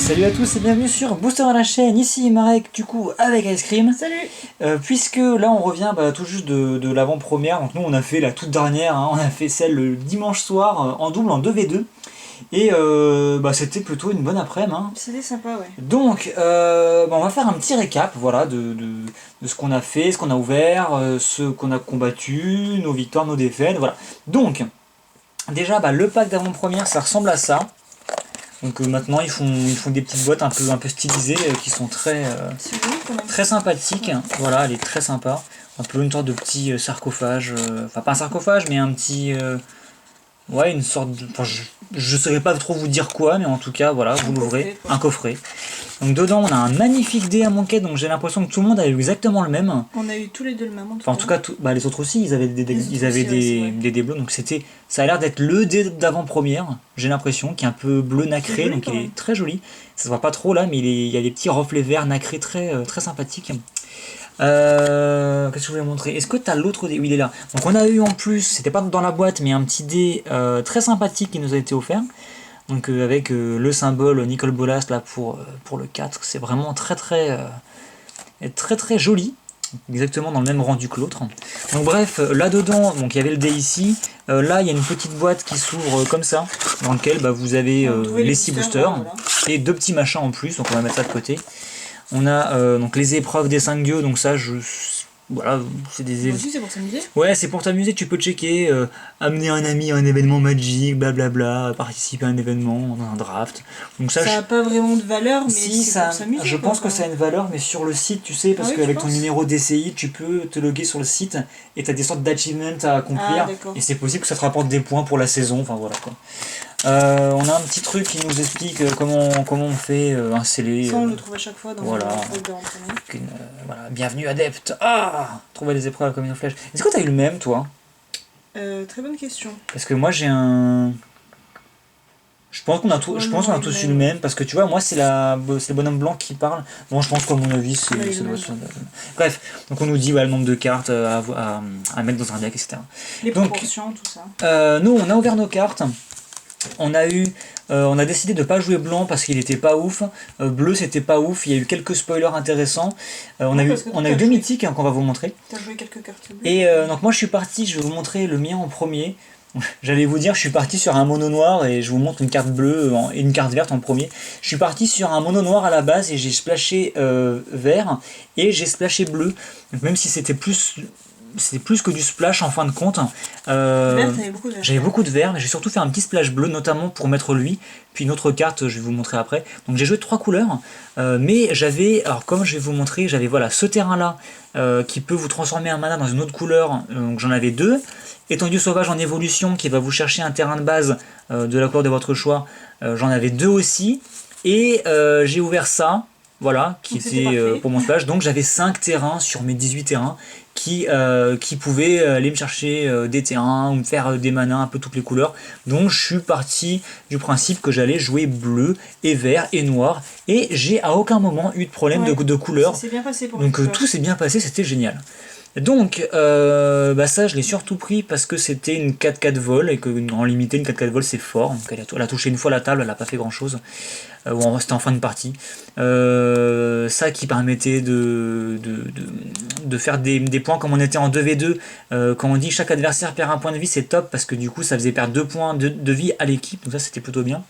Salut à tous et bienvenue sur Booster à la chaîne, ici Marek du coup avec Ice Cream. Salut. Puisque là on revient tout juste de l'avant-première, donc nous on a fait la toute dernière, hein, on a fait celle le dimanche soir en double en 2v2 et c'était plutôt une bonne après-midi. Hein. C'était sympa, ouais. Donc on va faire un petit récap voilà, de ce qu'on a fait, ce qu'on a ouvert, ce qu'on a combattu, nos victoires, nos défaites, voilà. Donc déjà le pack d'avant-première ça ressemble à ça. Donc maintenant ils font des petites boîtes un peu stylisées qui sont très sympathiques. Voilà, elle est très sympa. Un peu une sorte de petit sarcophage, enfin pas un sarcophage mais un petit ouais, une sorte de, enfin, je saurais pas trop vous dire quoi, mais en tout cas voilà, vous l'ouvrez, un coffret. Donc dedans on a un magnifique dé à manquette, donc j'ai l'impression que tout le monde a eu exactement le même. On a eu tous les deux le même. En tout cas, les autres aussi, ils avaient des dés bleus, donc ça a l'air d'être le dé d'avant-première, j'ai l'impression, qui est un peu bleu nacré, joli, donc il est très joli. Ça se voit pas trop là, mais il y a des petits reflets verts nacrés très, très sympathiques. Qu'est-ce que je voulais montrer? Est-ce que tu as l'autre dé? Oui, il est là. Donc on a eu en plus, c'était pas dans la boîte, mais un petit dé très sympathique qui nous a été offert. Donc avec le symbole Nicol Bolas là pour le 4, c'est vraiment très très joli. Exactement dans le même rendu que l'autre. Donc bref, là-dedans, donc il y avait le dé ici. Là, il y a une petite boîte qui s'ouvre comme ça, dans laquelle vous avez les 6 boosters voilà. Et 2 petits machins en plus, donc on va mettre ça de côté. On a donc les épreuves des 5 dieux, donc ça, voilà, c'est des... Aussi, c'est pour s'amuser. Ouais, c'est pour t'amuser, tu peux checker, amener un ami à un événement magique, blablabla, participer à un événement, un draft. Donc ça n'a pas vraiment de valeur, mais si, c'est pour s'amuser. Je pense que ça a une valeur, mais sur le site, tu sais, parce qu'avec ton numéro DCI, tu peux te loguer sur le site et tu as des sortes d'achievements à accomplir. Et c'est possible que ça te rapporte des points pour la saison, enfin voilà quoi. On a un petit truc qui nous explique comment on fait un scellé. Ça on le trouve à chaque fois dans voilà. Voilà. Bienvenue adepte. Trouver les épreuves comme une flèche. Est-ce que tu as eu le même toi? Très bonne question. Parce que moi j'ai un... Je pense qu'on a tous eu le même, parce que tu vois, moi c'est le bonhomme blanc qui parle. Bon, je pense qu'à mon avis, ça doit être... Bref, donc on nous dit le nombre de cartes à mettre dans un deck, etc. Les proportions, tout ça. Nous, on a ouvert nos cartes. On a décidé de pas jouer blanc parce qu'il était pas ouf. Bleu, c'était pas ouf. Il y a eu quelques spoilers intéressants. On a eu 2 mythiques qu'on va vous montrer. T'as joué quelques cartes bleues. Et donc moi, je suis parti. Je vais vous montrer le mien en premier. J'allais vous dire, je suis parti sur un mono noir et je vous montre une carte bleue et une carte verte en premier. Je suis parti sur un mono noir à la base et j'ai splashé vert et j'ai splashé bleu. Donc même si c'était plus que du splash en fin de compte. J'avais beaucoup de vert, mais j'ai surtout fait un petit splash bleu, notamment pour mettre lui. Puis une autre carte, je vais vous montrer après. Donc j'ai joué 3 couleurs, mais j'avais, alors comme je vais vous montrer, j'avais voilà ce terrain-là qui peut vous transformer un mana dans une autre couleur. Donc j'en avais 2. Étendue sauvage en évolution qui va vous chercher un terrain de base de la couleur de votre choix. J'en avais 2 aussi. Et j'ai ouvert ça. Voilà, qui était pour mon splash. Donc j'avais 5 terrains sur mes 18 terrains qui pouvaient aller me chercher des terrains ou me faire des manas un peu toutes les couleurs. Donc je suis parti du principe que j'allais jouer bleu et vert et noir. Et j'ai à aucun moment eu de problème de couleurs. Ça s'est bien passé pour donc tout s'est bien passé, c'était génial. Donc ça je l'ai surtout pris parce que c'était une 4-4 vol et qu'en limité une 4-4 vol c'est fort. Donc elle a touché une fois la table, elle n'a pas fait grand chose. C'était en fin de partie. Ça qui permettait de faire des points comme on était en 2v2. Quand on dit chaque adversaire perd un point de vie, c'est top parce que du coup ça faisait perdre 2 points de vie à l'équipe. Donc ça c'était plutôt bien.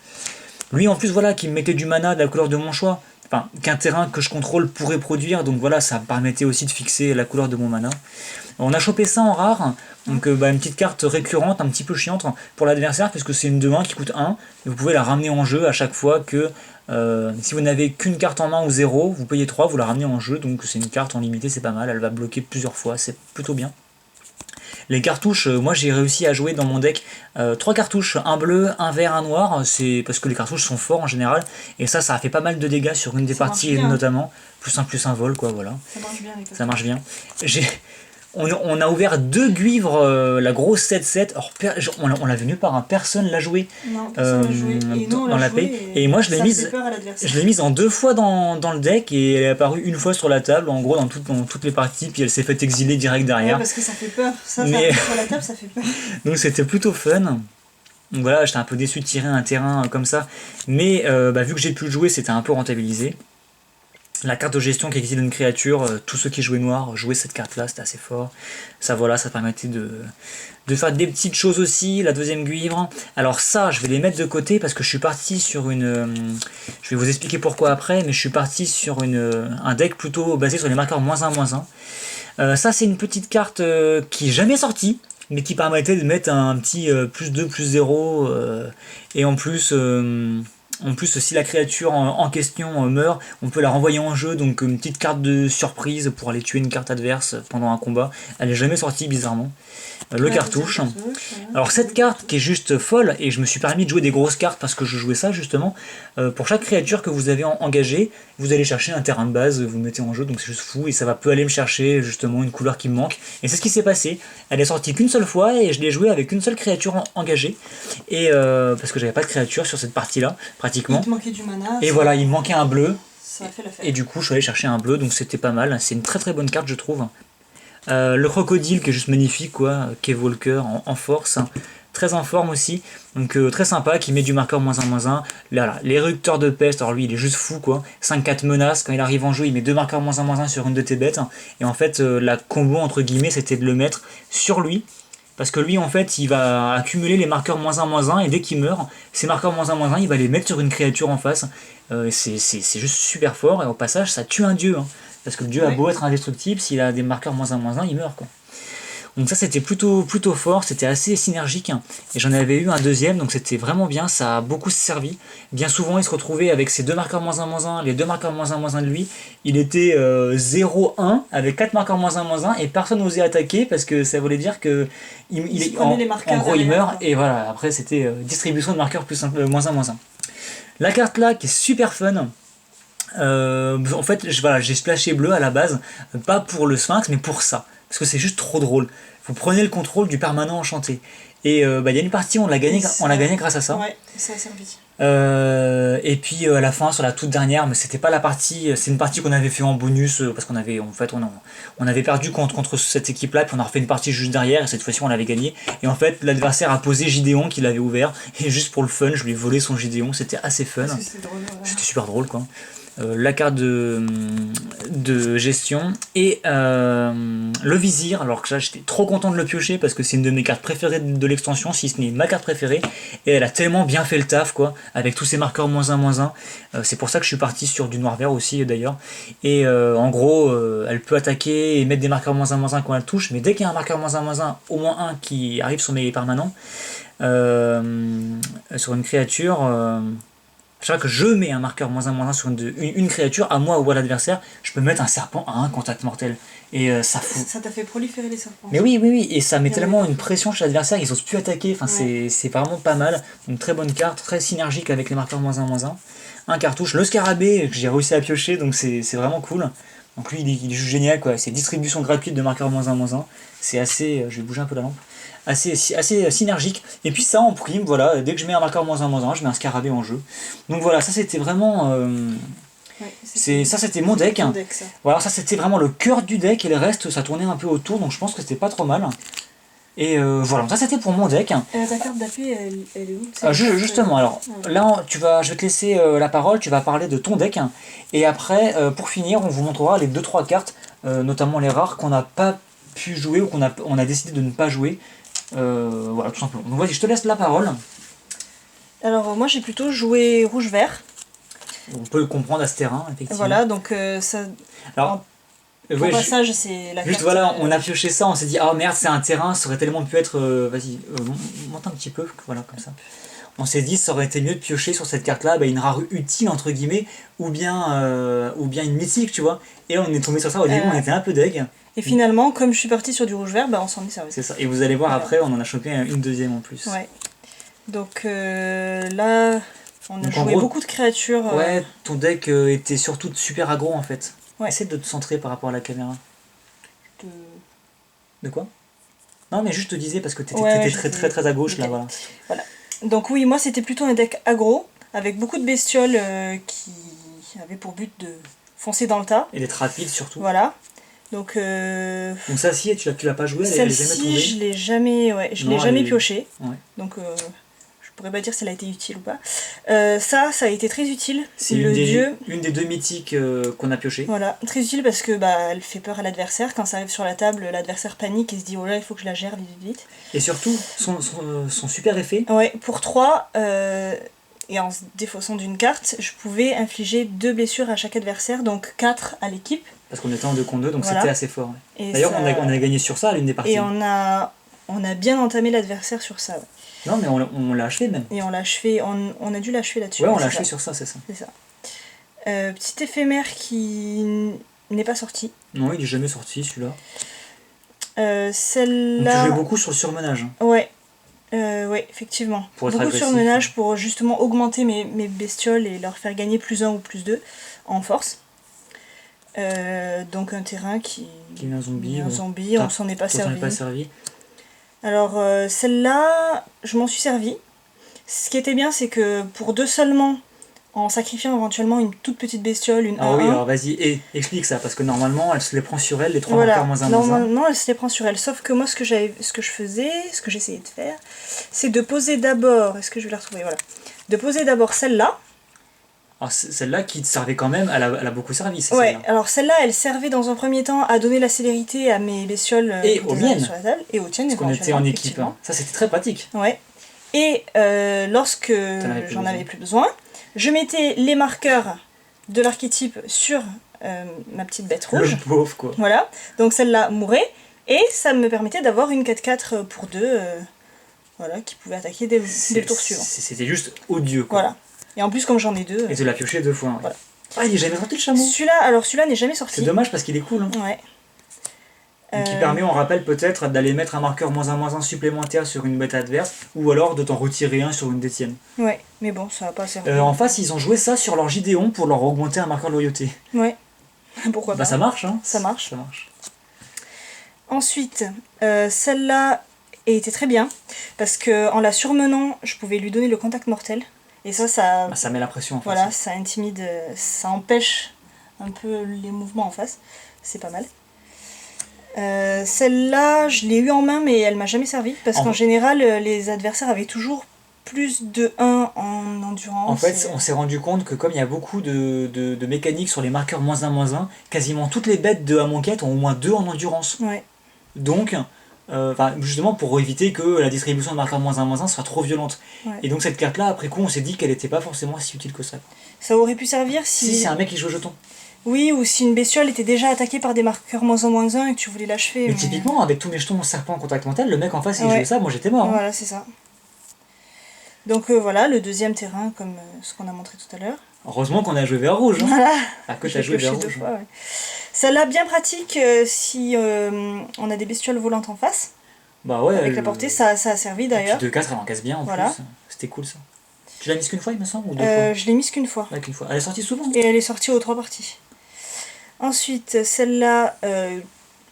Lui en plus voilà qui me mettait du mana de la couleur de mon choix. Enfin, qu'un terrain que je contrôle pourrait produire, donc voilà, ça me permettait aussi de fixer la couleur de mon mana. On a chopé ça en rare, donc une petite carte récurrente, un petit peu chiante pour l'adversaire, puisque c'est une 2-1 qui coûte 1, et vous pouvez la ramener en jeu à chaque fois que, si vous n'avez qu'une carte en main ou 0, vous payez 3, vous la ramenez en jeu, donc c'est une carte en limité, c'est pas mal, elle va bloquer plusieurs fois, c'est plutôt bien. Les cartouches, moi j'ai réussi à jouer dans mon deck 3 cartouches, un bleu, un vert, un noir, c'est parce que les cartouches sont forts en général, et ça a fait pas mal de dégâts sur une des parties notamment, +1/+1 vol quoi, voilà. Ça marche bien. On a ouvert 2 guivres, la grosse 7-7, on l'a vu nulle part, personne l'a joué, dans la paix, et moi je l'ai mise en 2 fois dans le deck, et elle est apparue une fois sur la table, en gros dans toutes les parties, puis elle s'est fait exiler direct derrière. Ouais, parce que ça fait peur, sur la table ça fait peur. Donc c'était plutôt fun. Donc voilà, j'étais un peu déçu de tirer un terrain comme ça. Mais vu que j'ai pu le jouer, c'était un peu rentabilisé. La carte de gestion qui exile une créature, tous ceux qui jouaient noir jouaient cette carte là, c'était assez fort. Ça voilà, ça permettait de faire des petites choses aussi. La deuxième guivre. Alors ça, je vais les mettre de côté parce que je suis parti sur une... je vais vous expliquer pourquoi après, mais je suis parti sur un deck plutôt basé sur les marqueurs -1/-1. Ça c'est une petite carte qui est jamais sortie, mais qui permettait de mettre un petit +2, +0, et en plus... si la créature en question meurt, on peut la renvoyer en jeu, donc une petite carte de surprise pour aller tuer une carte adverse pendant un combat. Elle n'est jamais sortie bizarrement. Le cartouche. Alors cette carte qui est juste folle, et je me suis permis de jouer des grosses cartes parce que je jouais ça justement, pour chaque créature que vous avez engagée, vous allez chercher un terrain de base, vous le mettez en jeu, donc c'est juste fou, et ça peut aller me chercher justement une couleur qui me manque. Et c'est ce qui s'est passé. Elle est sortie qu'une seule fois et je l'ai jouée avec une seule créature engagée, et parce que j'avais pas de créature sur cette partie-là, pratiquement. Il te manquait du mana. Et voilà, il me manquait un bleu. Ça a fait l'affaire. Et du coup, je suis allé chercher un bleu, donc c'était pas mal. C'est une très très bonne carte, je trouve. Le crocodile qui est juste magnifique, quoi, qui est Walker en force, très en forme aussi, donc très sympa, qui met du marqueur -1/-1. Là, l'érupteur de peste, alors lui il est juste fou, quoi, 5-4 menaces, quand il arrive en jeu il met 2 marqueurs -1/-1 sur une de tes bêtes, et en fait la combo entre guillemets c'était de le mettre sur lui, parce que lui en fait il va accumuler les marqueurs -1/-1, et dès qu'il meurt, ces marqueurs -1/-1 il va les mettre sur une créature en face, c'est juste super fort, et au passage ça tue un dieu, hein. Parce que le dieu a beau être indestructible, s'il a des marqueurs -1/-1, il meurt, quoi. Donc ça c'était plutôt fort, c'était assez synergique. Et j'en avais eu un deuxième, donc c'était vraiment bien, ça a beaucoup servi. Bien souvent il se retrouvait avec ses 2 marqueurs -1/-1, les 2 marqueurs -1/-1 de lui. Il était 0-1 avec 4 marqueurs -1/-1 et personne n'osait attaquer parce que ça voulait dire que en gros il meurt. Et voilà, après c'était distribution de marqueurs -1/-1. La carte là qui est super fun. En fait, j'ai splashé bleu à la base, pas pour le Sphinx, mais pour ça, parce que c'est juste trop drôle. Vous prenez le contrôle du permanent enchanté. Et il y a une partie, on l'a gagné grâce à ça. Ouais, ça a servi. Et puis à la fin, sur la toute dernière, mais c'était pas la partie, c'est une partie qu'on avait fait en bonus, parce qu'on avait, en fait, on avait perdu contre cette équipe-là, puis on a refait une partie juste derrière, et cette fois-ci on l'avait gagné. Et en fait, l'adversaire a posé Gideon qu'il avait ouvert, et juste pour le fun, je lui ai volé son Gideon, c'était assez fun. C'était super drôle, quoi. La carte de gestion et le vizir, alors que là j'étais trop content de le piocher parce que c'est une de mes cartes préférées de l'extension, si ce n'est ma carte préférée, et elle a tellement bien fait le taf, quoi, avec tous ces marqueurs -1/-1. C'est pour ça que je suis parti sur du noir-vert aussi d'ailleurs, et en gros elle peut attaquer et mettre des marqueurs -1/-1 quand elle touche, mais dès qu'il y a un marqueur -1/-1, au moins un qui arrive sur mes permanents, sur une créature, chaque fois que je mets un marqueur -1/-1 sur une créature, à moi ou à l'adversaire, je peux mettre un serpent à un contact mortel. Et ça fout. Ça t'a fait proliférer les serpents. Mais oui, et ça met tellement une pression chez l'adversaire, ils osent plus attaquer, enfin, c'est vraiment pas mal. Une très bonne carte, très synergique avec les marqueurs -1/-1. Un cartouche, le scarabée, que j'ai réussi à piocher, donc c'est vraiment cool. Donc lui, il est juste génial, quoi. C'est distribution gratuite de marqueurs -1/-1. C'est assez, je vais bouger un peu la lampe, assez synergique. Et puis ça en prime, voilà, dès que je mets un marqueur -1/-1, je mets un scarabée en jeu. Donc voilà, ça c'était vraiment... c'était mon deck. Voilà, ça c'était vraiment le cœur du deck, et le reste ça tournait un peu autour, donc je pense que c'était pas trop mal. Et voilà, ça c'était pour mon deck. Ta carte d'appui, elle est où justement, alors là je vais te laisser la parole, tu vas parler de ton deck, et après pour finir on vous montrera les 2-3 cartes, notamment les rares qu'on n'a pas pu jouer ou qu'on a décidé de ne pas jouer. Voilà, tout simplement. Donc vas-y, je te laisse la parole. Alors moi j'ai plutôt joué rouge-vert. On peut le comprendre à ce terrain, effectivement. Voilà, donc ça... Alors, pour passage, c'est la juste carte... voilà, on a pioché ça, on s'est dit, ah merde, c'est un terrain, ça aurait tellement pu être... vas-y, monte un petit peu, voilà, comme ça. On s'est dit, ça aurait été mieux de piocher sur cette carte-là, une rare utile, entre guillemets, ou bien une mythique, tu vois. Et on est tombé sur ça, au début, on était un peu deg. Et finalement, comme je suis partie sur du rouge-vert, on s'en est servi. C'est ça, et vous allez voir après, on en a chopé une deuxième en plus. Ouais. Donc là, on a joué beaucoup de créatures. Ouais, ton deck était surtout super aggro en fait. Ouais. Essaie de te centrer par rapport à la caméra. De quoi? Non, mais juste te disais parce que t'étais très à gauche, là, voilà. Donc oui, moi c'était plutôt un deck aggro, avec beaucoup de bestioles qui avaient pour but de foncer dans le tas. Et d'être rapide surtout. Voilà. Donc ça, si, tu l'as pas joué, elle est jamais tombée. Celle-ci, je l'ai jamais pioché. Ouais. Donc pourrais pas dire si elle a été utile ou pas. Ça a été très utile. C'est une des deux mythiques qu'on a pioché. Voilà, très utile parce que elle fait peur à l'adversaire. Quand ça arrive sur la table, l'adversaire panique et se dit oh là, il faut que je la gère vite. Et surtout, son super effet. Ouais, pour 3, et en se défaussant d'une carte, je pouvais infliger 2 blessures à chaque adversaire, donc 4 à l'équipe. Parce qu'on était en 2 contre 2, donc voilà. C'était assez fort. Ouais. Et d'ailleurs, ça... on a gagné sur ça à l'une des parties. Et on a bien entamé l'adversaire sur ça. Ouais. Non, mais on l'a achevé même. Et on l'a achevé, on a dû l'achever là-dessus. Ouais, on l'a achevé sur ça, c'est ça. C'est ça. Petit éphémère qui n'est pas sorti. Non, il est jamais sorti celui-là. Celle-là... Donc tu jouais beaucoup sur le surmenage. Ouais. Ouais, effectivement. Pour être beaucoup de agressif, surmenage pour justement augmenter mes bestioles et leur faire gagner +1 ou +2 en force. Donc un terrain qui met un zombie. On s'en est pas servi. Alors celle-là, je m'en suis servi. Ce qui était bien, c'est que pour 2 seulement, en sacrifiant éventuellement une toute petite bestiole, une 1-1. Ah oui, alors vas-y, explique ça, parce que normalement, elle se les prend sur elle, les 3 marqueurs -1. Normalement, elle se les prend sur elle. Sauf que moi, ce que j'essayais de faire, c'est de poser d'abord... Est-ce que je vais la retrouver? Voilà. De poser d'abord celle-là. Alors celle-là qui te servait quand même, elle a beaucoup servi. Ouais, alors celle-là, elle servait dans un premier temps à donner la célérité à mes bestioles et aux miennes. Sur la table, et aux tiennes. Parce qu'on était en équipe. Hein. Ça, c'était très pratique. Ouais. Et lorsque j'en avais plus besoin, je mettais les marqueurs de l'archétype sur ma petite bête rouge. Le pauvre, quoi. Voilà. Donc celle-là mourait, et ça me permettait d'avoir une 4-4 pour 2, voilà, qui pouvait attaquer dès le tour suivant. C'était juste odieux, quoi. Voilà. Et en plus, comme j'en ai 2... Et tu l'as pioché 2 fois. Ouais. Voilà. Ah, il est jamais sorti le chameau. Celui-là n'est jamais sorti. C'est dommage parce qu'il est cool. Hein. Ouais. Donc il permet, on rappelle peut-être, d'aller mettre un marqueur -1/-1 supplémentaire sur une bête adverse, ou alors de t'en retirer un sur une des tiennes. Ouais, mais bon, ça va pas servir. En face, ils ont joué ça sur leur Gideon pour leur augmenter un marqueur de loyauté. Ouais, pourquoi pas. Ça marche, hein. Ça marche. Ensuite, celle-là était très bien, parce que en la surmenant, je pouvais lui donner le contact mortel. Et ça met la pression en face. Voilà, ça intimide, ça empêche un peu les mouvements en face. C'est pas mal. Celle-là, je l'ai eu en main, mais elle m'a jamais servi. Parce qu'en général, les adversaires avaient toujours plus de 1 en endurance. En fait, on s'est rendu compte que comme il y a beaucoup de mécaniques sur les marqueurs -1/-1, quasiment toutes les bêtes de Amonkhet ont au moins 2 en endurance. Ouais. Donc... justement pour éviter que la distribution de marqueurs -1/-1 soit trop violente. Ouais. Et donc cette carte là, après coup, on s'est dit qu'elle n'était pas forcément si utile que ça. Ça aurait pu servir si c'est un mec qui joue au jeton. Oui, ou si une bestiole était déjà attaquée par des marqueurs -1/-1 et que tu voulais l'achever. Mais typiquement, avec tous mes jetons serpent en contact mental, le mec en face il jouait ça, moi j'étais mort. Voilà, c'est ça. Donc voilà, le deuxième terrain, comme ce qu'on a montré tout à l'heure. Heureusement qu'on a joué vert rouge. Hein. Voilà. Que t'as joué vert rouge. 2 fois, ouais. Celle-là, bien pratique si on a des bestioles volantes en face. Bah ouais. Avec la portée, ça a servi d'ailleurs. 2-4, elle encaisse bien en plus. C'était cool ça. Tu l'as mise qu'une fois, il me semble, ou 2 fois? Je l'ai mise qu'une fois. Ouais, qu'une fois. Elle est sortie souvent. Et elle est sortie aux 3 parties. Ensuite, celle-là,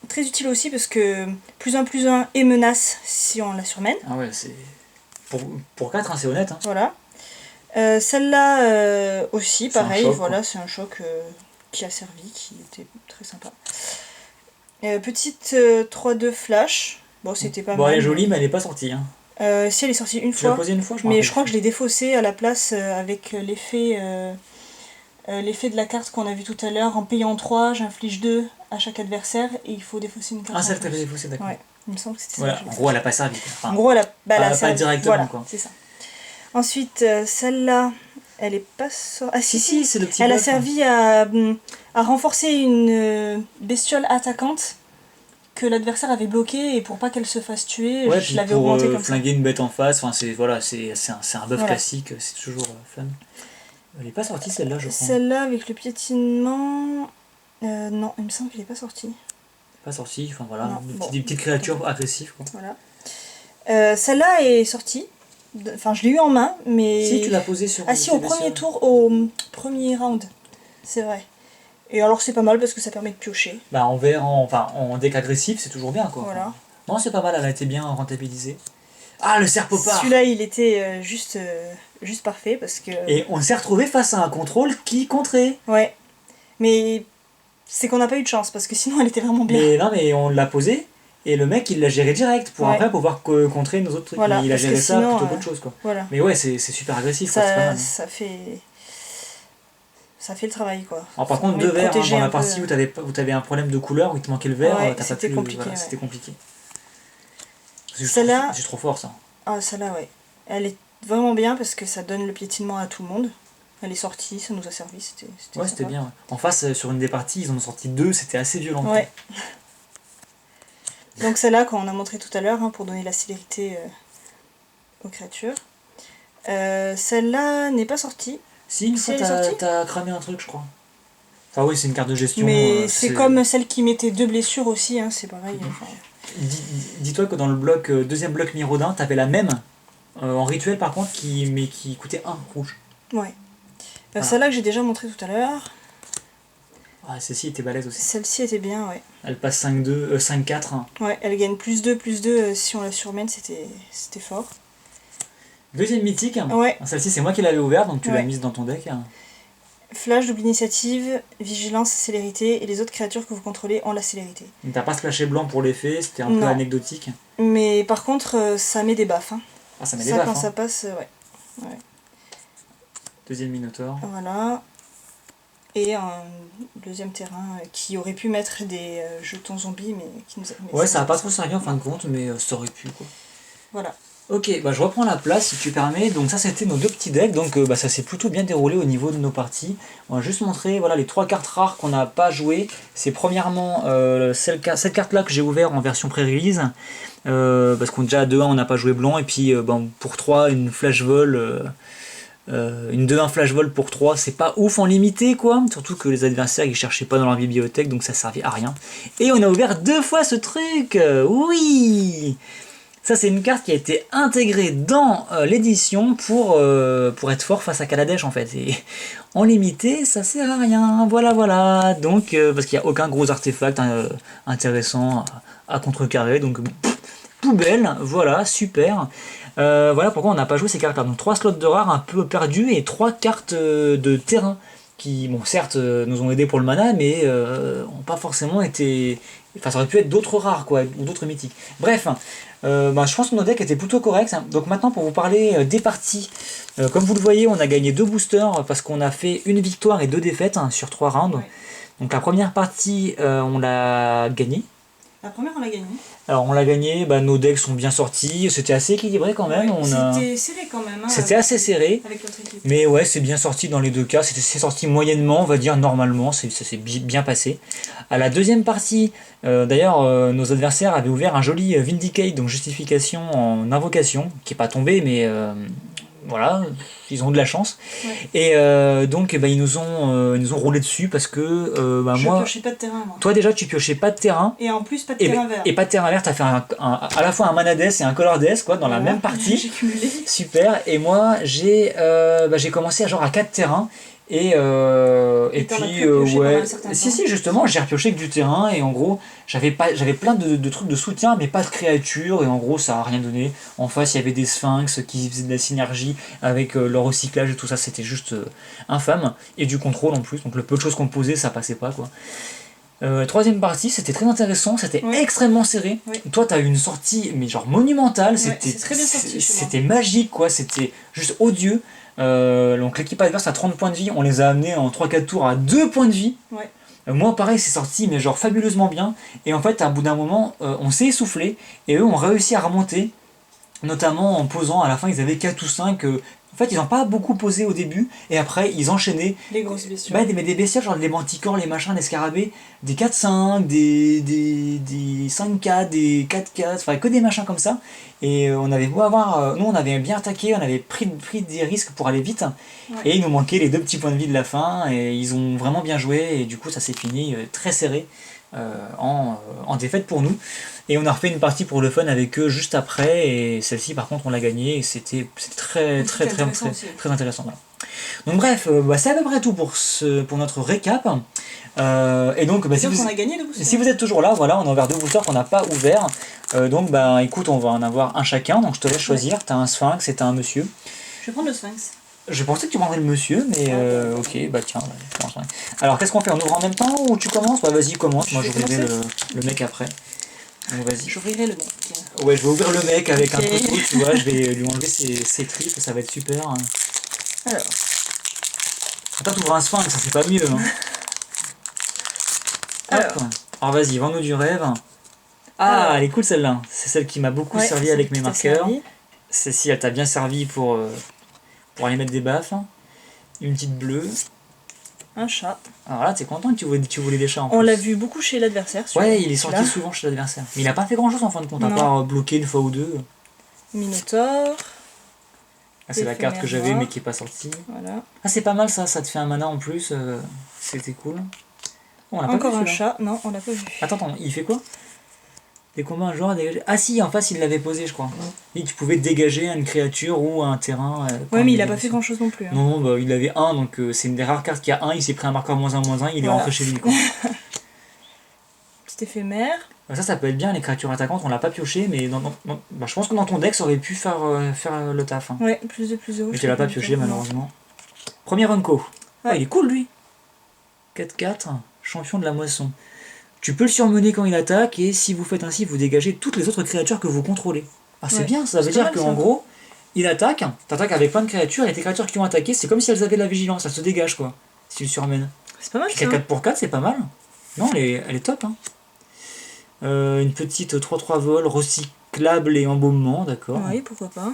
très utile aussi parce que +1/+1 et menace si on la surmène. Ah ouais, c'est... Pour 4, hein, c'est honnête. Hein. Voilà. Celle-là aussi, pareil, voilà, c'est un choc qui a servi, qui était très sympa. Petite 3-2 flash. Bon, c'était pas mal. Bon, elle est jolie, mais elle n'est pas sortie. Hein. Si, elle est sortie une fois. Tu l'as posée une fois, mais je crois que je l'ai défaussée à la place avec l'effet de la carte qu'on a vu tout à l'heure. En payant 3, j'inflige 2 à chaque adversaire et il faut défausser une carte. Ah, celle que t'avais défaussée, d'accord. Ouais, il me semble que c'était voilà. ça. En gros, elle n'a pas servi. Enfin, en gros, elle a pas directement, voilà, quoi. C'est ça. Ensuite, celle-là, elle est pas sortie. Ah, si, c'est le petit elle bloc, a servi à renforcer une bestiole attaquante que l'adversaire avait bloquée et pour pas qu'elle se fasse tuer, je l'avais augmentée comme ça. Flinguer une bête en face, enfin, c'est un buff classique, c'est toujours fun. Elle n'est pas sortie celle-là, je crois. Celle-là avec le piétinement. Non, il me semble qu'elle n'est pas sortie. Pas sortie, enfin voilà, des petites créatures agressives. Quoi. Voilà. Celle-là est sortie. Enfin, je l'ai eu en main, mais. Si, tu l'as posée sur. Ah, si, au premier tour, au premier round. C'est vrai. Et alors, c'est pas mal parce que ça permet de piocher. Bah, en deck agressif, c'est toujours bien, quoi. Voilà. Non, c'est pas mal, elle a été bien rentabilisée. Ah, le Serpopard! Celui-là, il était juste parfait parce que... Et on s'est retrouvé face à un contrôle qui contrait. Ouais. Mais c'est qu'on n'a pas eu de chance parce que sinon, elle était vraiment bien. Mais non, mais on l'a posé Et le mec il l'a géré direct pour après pouvoir contrer nos autres trucs. Voilà, mais il a géré ça sinon, plutôt qu'autre chose quoi. Voilà. Mais ouais c'est super agressif quoi, c'est pas mal. Ça fait le travail quoi. Alors par contre 2 verres dans la partie où t'avais un problème de couleur, où il te manquait le verre, c'était compliqué. Voilà, c'était compliqué. Celle-là, c'est trop fort ça. Ah celle-là ouais. Elle est vraiment bien parce que ça donne le piétinement à tout le monde. Elle est sortie, ça nous a servi, c'était bien. Ouais. En face, sur une des parties, ils en ont sorti 2, c'était assez violent. Ouais. Donc celle-là, quand on a montré tout à l'heure, pour donner la célérité aux créatures. Celle-là n'est pas sortie. Si, une fois t'as cramé un truc, je crois. Enfin oui, c'est une carte de gestion. Mais c'est comme celle qui mettait 2 blessures aussi, c'est pareil. Dis-toi que dans le bloc, deuxième bloc Mirodin, t'avais la même, en rituel par contre, qui coûtait 1 rouge. Ouais. Celle-là que j'ai déjà montré tout à l'heure. Ah, celle-ci était balèze aussi. Celle-ci était bien, ouais. Elle passe 5-2, 5-4. Ouais, elle gagne +2, si on la surmène, c'était fort. Deuxième mythique. Ouais. Celle-ci, c'est moi qui l'avais ouverte, donc tu l'as mise dans ton deck. Flash, double initiative, vigilance, célérité, et les autres créatures que vous contrôlez ont la célérité. T'as pas splashé blanc pour l'effet, c'était un peu anecdotique. Mais par contre, ça met des baffes. Ah, ça met des baffes. Quand ça passe, ouais. Deuxième Minotaur. Voilà. Et un deuxième terrain qui aurait pu mettre des jetons zombies, mais qui nous a... Ouais, ça a pas trop servi en fin de compte, mais ça aurait pu quoi. Voilà. Ok, je reprends la place si tu permets. Donc ça c'était nos 2 petits decks, donc ça s'est plutôt bien déroulé au niveau de nos parties. On va juste montrer les 3 cartes rares qu'on n'a pas jouées. C'est premièrement cette carte là que j'ai ouverte en version pré-release, parce qu'on déjà à 2-1 on n'a pas joué blanc, et puis pour 3 une flash vol, une 2-1 flash vol pour 3, c'est pas ouf en limité quoi, surtout que les adversaires ils cherchaient pas dans leur bibliothèque, donc ça servait à rien. Et on a ouvert 2 fois ce truc, oui. Ça c'est une carte qui a été intégrée dans l'édition pour être fort face à Kaladesh en fait. Et en limité ça sert à rien, voilà. Donc parce qu'il n'y a aucun gros artefact intéressant à contrecarrer, donc poubelle, voilà, super. Voilà pourquoi on n'a pas joué ces cartes là. Donc 3 slots de rares un peu perdus et 3 cartes de terrain qui, bon certes nous ont aidé pour le mana, mais n'ont pas forcément été... Enfin ça aurait pu être d'autres rares quoi, ou d'autres mythiques. Bref, je pense que nos decks étaient plutôt corrects. Donc maintenant pour vous parler des parties, comme vous le voyez on a gagné 2 boosters parce qu'on a fait une victoire et 2 défaites sur 3 rounds. Ouais. Donc la première partie on l'a gagnée. La première on l'a gagnée. Alors on l'a gagné, nos decks sont bien sortis, c'était assez équilibré quand même. Ouais, c'était serré quand même. C'était assez serré, avec l'autre équipe. Mais ouais c'est bien sorti dans les 2 cas, c'est sorti moyennement, on va dire normalement, ça s'est bien passé. À la deuxième partie, d'ailleurs nos adversaires avaient ouvert un joli Vindicate, donc justification en invocation, qui n'est pas tombé mais voilà, ils ont de la chance. Ouais. Et donc ils nous ont roulé dessus parce que je moi... piochais pas de terrain moi. Toi déjà tu piochais pas de terrain. Et en plus pas de terrain vert. Et pas de terrain vert, t'as fait à la fois un mana death et un color death quoi, dans la même partie. J'ai cumulé. Super, et moi j'ai commencé à 4 terrains. Et puis ouais, si justement j'ai repioché que du terrain, et en gros j'avais plein de trucs de soutien mais pas de créatures, et en gros ça a rien donné. En face il y avait des sphinx qui faisaient de la synergie avec leur recyclage et tout ça, c'était juste infâme, et du contrôle en plus, donc le peu de choses qu'on posait ça passait pas quoi. Troisième partie, c'était très intéressant, c'était extrêmement serré. Toi t'as eu une sortie mais genre monumentale, c'était magique quoi, c'était juste odieux. Donc l'équipe adverse a 30 points de vie, on les a amenés en 3-4 tours à 2 points de vie. Moi pareil c'est sorti mais genre fabuleusement bien, et en fait à bout d'un moment on s'est essoufflé et eux ont réussi à remonter, notamment en posant à la fin ils avaient 4 ou 5 en fait ils n'ont pas beaucoup posé au début, et après ils enchaînaient les grosses bestioles. Des bestioles genre les manticores, les machins, les scarabées, des 4-5, des 5-4, des 4-4, enfin que des machins comme ça. Et on avait beau avoir, nous on avait bien attaqué, on avait pris des risques pour aller vite, et il nous manquait les 2 petits points de vie de la fin, et ils ont vraiment bien joué, et du coup ça s'est fini très serré en défaite pour nous. Et on a refait une partie pour le fun avec eux juste après, et celle-ci par contre on l'a gagnée, et c'était très intéressant. Voilà. Donc bref, c'est à peu près tout pour notre récap. Et donc, si on a gagné 2 boosters. Si vous êtes toujours là, voilà, on a ouvert 2 boosters qu'on n'a pas ouverts. Donc écoute, on va en avoir un chacun, donc je te laisse choisir. T'as un sphinx et t'as un monsieur. Je vais prendre le sphinx. Je pensais que tu prendrais le monsieur, mais ok, tiens, je alors qu'est-ce qu'on fait? On ouvre en même temps ou tu commences? Vas-y, commence, moi j'ouvrirai le mec après. Donc vas-y. J'ouvrirai le mec. Ouais, je vais ouvrir le mec avec un couteau, tu vois, je vais lui enlever ses tripes, ça va être super. Alors. Attends, t'ouvres un sphinx, ça c'est pas mieux. Hein. Alors vas-y, vends-nous du rêve. Ah, elle est cool celle-là. C'est celle qui m'a beaucoup servi avec mes marqueurs. Celle-ci, elle t'a bien servi pour aller mettre des baffes. Une petite bleue. Un chat. Alors là, t'es content que tu voulais des chats en plus. On l'a vu beaucoup chez l'adversaire. Ouais, il est sorti souvent chez l'adversaire. Mais il a pas fait grand chose en fin de compte, à part bloquer une fois ou deux. Minotaure. Ah, c'est la carte que j'avais mais qui est pas sortie. Voilà. Ah, c'est pas mal ça, ça te fait un mana en plus. C'était cool. Oh, encore un chat, non, on l'a pas vu. Attends, il fait quoi? Des combats un joueur à dégager. Ah si, en face il l'avait posé je crois. Et tu pouvais dégager une créature ou un terrain. Ouais mais il a pas fait grand chose non plus. Hein. Non, bah, il avait un, donc c'est une des rares cartes qui a un, il s'est pris un marqueur -1/-1, il est rentré chez lui quoi. Petit éphémère. Ça peut être bien les créatures attaquantes, on l'a pas pioché, mais je pense que dans ton deck ça aurait pu faire le taf. Hein. Ouais, plus de rouge. Mais tu l'as pas pioché malheureusement. Premier Runko. Ouais. Ah, il est cool lui. 4-4, champion de la moisson. Tu peux le surmener quand il attaque, et si vous faites ainsi, vous dégagez toutes les autres créatures que vous contrôlez. Ah, c'est bien, ça veut dire qu'en gros, il attaque, t'attaques avec plein de créatures, et tes créatures qui ont attaqué, c'est comme si elles avaient de la vigilance, elles se dégagent quoi, si tu le surmènes. C'est pas mal ça. 4 pour 4, c'est pas mal. Non, elle est top. Hein. Une petite 3-3 vol, recyclable et embaumement, d'accord. Oui, pourquoi pas.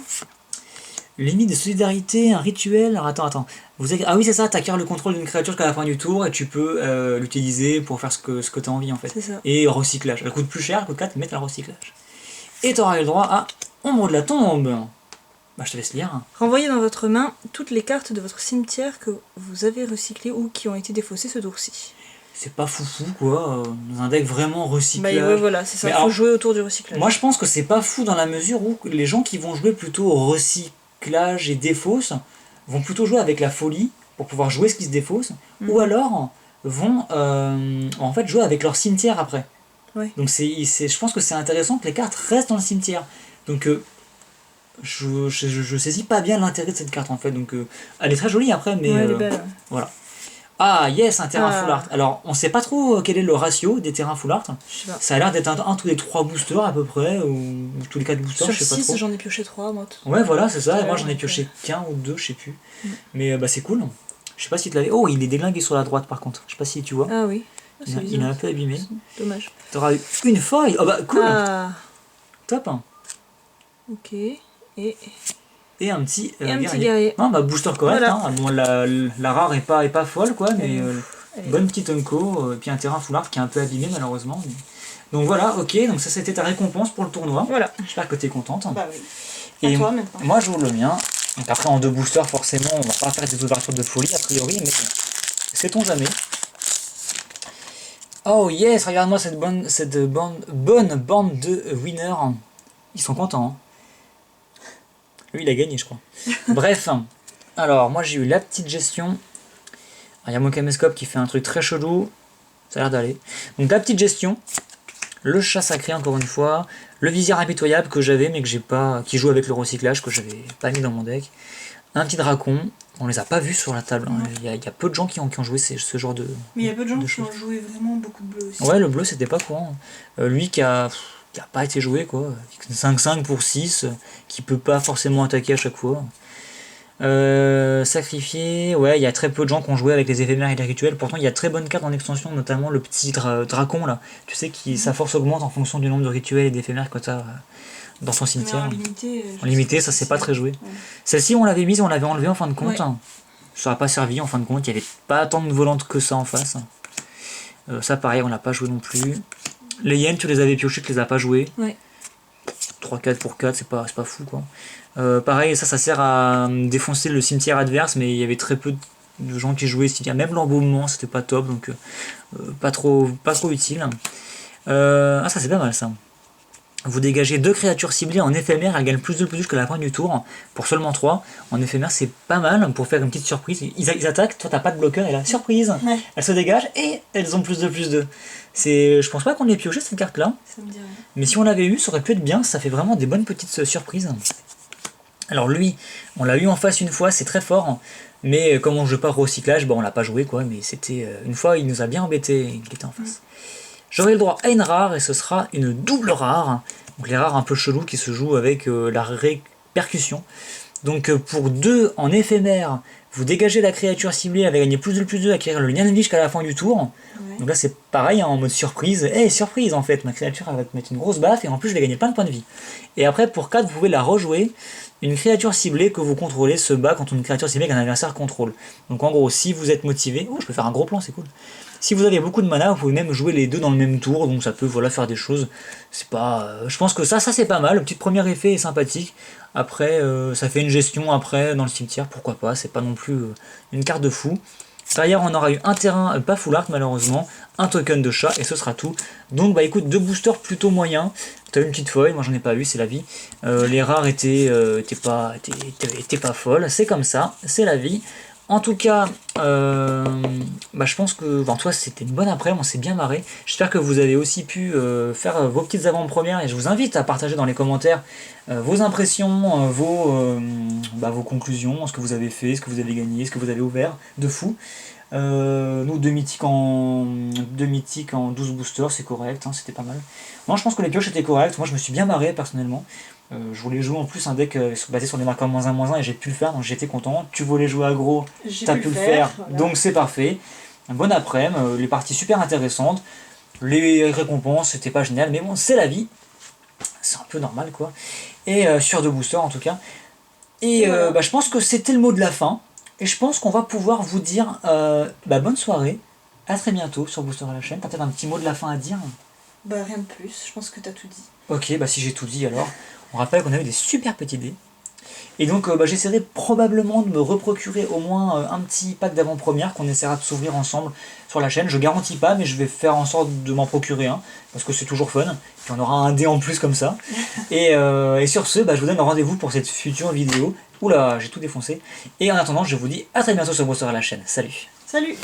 Limite de solidarité, un rituel. Alors attends. Ah oui, c'est ça, t'acquiers le contrôle d'une créature jusqu'à la fin du tour et tu peux l'utiliser pour faire ce que t'as envie en fait. C'est ça. Et recyclage. Elle coûte plus cher, elle coûte 4, mais t'as le recyclage. Et t'auras le droit à Ombre de la tombe. Bah, je te laisse lire. Renvoyez dans votre main toutes les cartes de votre cimetière que vous avez recyclées ou qui ont été défaussées ce tour-ci. C'est pas foufou quoi, dans un deck vraiment recyclage. Bah ouais, voilà, c'est ça, il faut jouer autour du recyclage. Moi je pense que c'est pas fou dans la mesure où les gens qui vont jouer plutôt au recyclage et défausse vont plutôt jouer avec la folie pour pouvoir jouer ce qui se défausse, ou alors vont en fait jouer avec leur cimetière après. Ouais. Donc je pense que c'est intéressant que les cartes restent dans le cimetière. Donc je saisis pas bien l'intérêt de cette carte en fait. Donc elle est très jolie après, mais ouais, elle est belle. voilà. Ah yes, un terrain full art. Alors on sait pas trop quel est le ratio des terrains full art. Ça a l'air d'être un tous les 3 boosters à peu près, ou tous les 4 boosters, sur je sais 6, pas trop. J'en ai pioché 3 moi. Ouais voilà, c'est ça, et moi j'en ai pioché qu'un ou 2, je sais plus. Mais bah c'est cool. Je sais pas si tu l'avais. Oh, il est déglingué sur la droite par contre. Je sais pas si tu vois. Ah oui. Il est un peu abîmé. Dommage. T'auras eu une foille. Oh bah cool. Top. Ok. Et un petit guerrier. Non, bah booster correct. Voilà. Hein. Bon, la rare est pas folle quoi, mais bonne petite unco. Puis un terrain full art qui est un peu abîmé malheureusement. Mais... Donc voilà, ok. Donc ça c'était ta récompense pour le tournoi. Voilà. J'espère que t'es contente. Bah oui. Et toi maintenant. Moi je joue le mien. Donc après en 2 boosters forcément on va pas faire des ouvertures de folie a priori, mais sait-on jamais. Oh yes, regarde-moi cette bonne bande de winners. Ils sont contents. Hein. Lui il a gagné je crois. Bref, alors moi j'ai eu la petite gestion. Il y a mon caméscope qui fait un truc très chelou. Ça a l'air d'aller. Donc la petite gestion. Le chat sacré encore une fois. Le visier impitoyable que j'avais mais que j'ai pas. Qui joue avec le recyclage que j'avais pas mis dans mon deck. Un petit dracon. On les a pas vus sur la table. Hein. Il y a peu de gens qui ont joué ce genre de. Mais il y a peu de gens qui ont joué vraiment beaucoup de bleu aussi. Ouais, le bleu c'était pas courant. Lui qui a pas été joué quoi. 5-5 pour 6, qui peut pas forcément attaquer à chaque fois. Sacrifié, ouais, il y a très peu de gens qui ont joué avec les éphémères et les rituels. Pourtant, il y a très bonnes cartes en extension, notamment le petit dracon là. Tu sais, sa force augmente en fonction du nombre de rituels et d'éphémères que tu as dans ton cimetière. En limité, ça c'est pas très joué. Ouais. Celle-ci, on l'avait mise, on l'avait enlevée en fin de compte. Ouais. Ça n'a pas servi en fin de compte, il n'y avait pas tant de volantes que ça en face. Ça, pareil, on l'a pas joué non plus. Les yens, tu les avais piochés, tu les as pas joués. Ouais. 3-4 pour 4, c'est pas fou quoi. Pareil, ça sert à défoncer le cimetière adverse, mais il y avait très peu de gens qui jouaient ce cimetière. Même l'embaumement, c'était pas top, donc pas trop utile. Ça c'est pas mal ça. Vous dégagez 2 créatures ciblées en éphémère, elles gagnent plus de plus jusqu'à la fin du tour, pour seulement 3. En éphémère, c'est pas mal pour faire une petite surprise. Ils attaquent, toi t'as pas de bloqueur, et là, surprise, ouais. Elles se dégagent et elles ont plus de plus 2. Je pense pas qu'on ait pioché cette carte là, mais si on l'avait eu, ça aurait pu être bien, ça fait vraiment des bonnes petites surprises. Alors lui, on l'a eu en face une fois, c'est très fort, mais comme on joue pas au recyclage, bon, on l'a pas joué quoi, mais c'était une fois, il nous a bien embêté, il était en face. j'aurai le droit à une rare et ce sera une double rare. Donc les rares un peu chelous qui se jouent avec la répercussion. Donc pour 2 en éphémère, vous dégagez la créature ciblée avec gagner +2/+2, acquérir le lien de vie jusqu'à la fin du tour. Ouais. Donc là c'est pareil, hein, en mode surprise. Surprise en fait, ma créature elle va te mettre une grosse baffe et en plus je vais gagner plein de points de vie. Et après pour 4, vous pouvez la rejouer. Une créature ciblée que vous contrôlez se bat contre une créature ciblée qu'un adversaire contrôle. Donc en gros, si vous êtes motivé... Oh, je peux faire un gros plan, c'est cool. Si vous avez beaucoup de mana, vous pouvez même jouer les 2 dans le même tour, donc ça peut faire des choses. C'est pas... je pense que ça c'est pas mal. Le petit premier effet est sympathique. Après, ça fait une gestion après dans le cimetière, pourquoi pas. C'est pas non plus une carte de fou. Derrière, on aura eu un terrain, pas full art malheureusement, un token de chat et ce sera tout. Donc bah écoute, 2 boosters plutôt moyens. T'as une petite foil, moi j'en ai pas eu, c'est la vie. Les rares étaient pas folles, c'est comme ça, c'est la vie. En tout cas, je pense que toi c'était une bonne après-midi, on s'est bien marré. J'espère que vous avez aussi pu faire vos petites avant-premières et je vous invite à partager dans les commentaires vos impressions, vos conclusions, ce que vous avez fait, ce que vous avez gagné, ce que vous avez ouvert de fou. Nous 2 mythiques en 12 boosters, c'est correct, hein, c'était pas mal. Moi je pense que les pioches étaient correctes, moi je me suis bien marré personnellement. Je voulais jouer en plus un deck basé sur des marqueurs -1/-1 et j'ai pu le faire, donc j'étais content. Tu voulais jouer aggro, t'as pu le faire, voilà. Donc c'est parfait. Un bon après-midi, les parties super intéressantes. Les récompenses, c'était pas génial, mais bon, c'est la vie. C'est un peu normal quoi. Et sur 2 boosters en tout cas. Et voilà. Je pense que c'était le mot de la fin. Et je pense qu'on va pouvoir vous dire bonne soirée. À très bientôt sur Booster à la chaîne. T'as peut-être un petit mot de la fin à dire? Rien de plus, je pense que t'as tout dit. Ok, si j'ai tout dit alors. On rappelle qu'on a eu des super petits dés. Et donc j'essaierai probablement de me reprocurer au moins un petit pack d'avant-première qu'on essaiera de s'ouvrir ensemble sur la chaîne. Je garantis pas, mais je vais faire en sorte de m'en procurer un, parce que c'est toujours fun. Puis on aura un dé en plus comme ça. Et sur ce, je vous donne rendez-vous pour cette future vidéo. Oula, j'ai tout défoncé. Et en attendant, je vous dis à très bientôt sur Booster à la chaîne. Salut. Salut.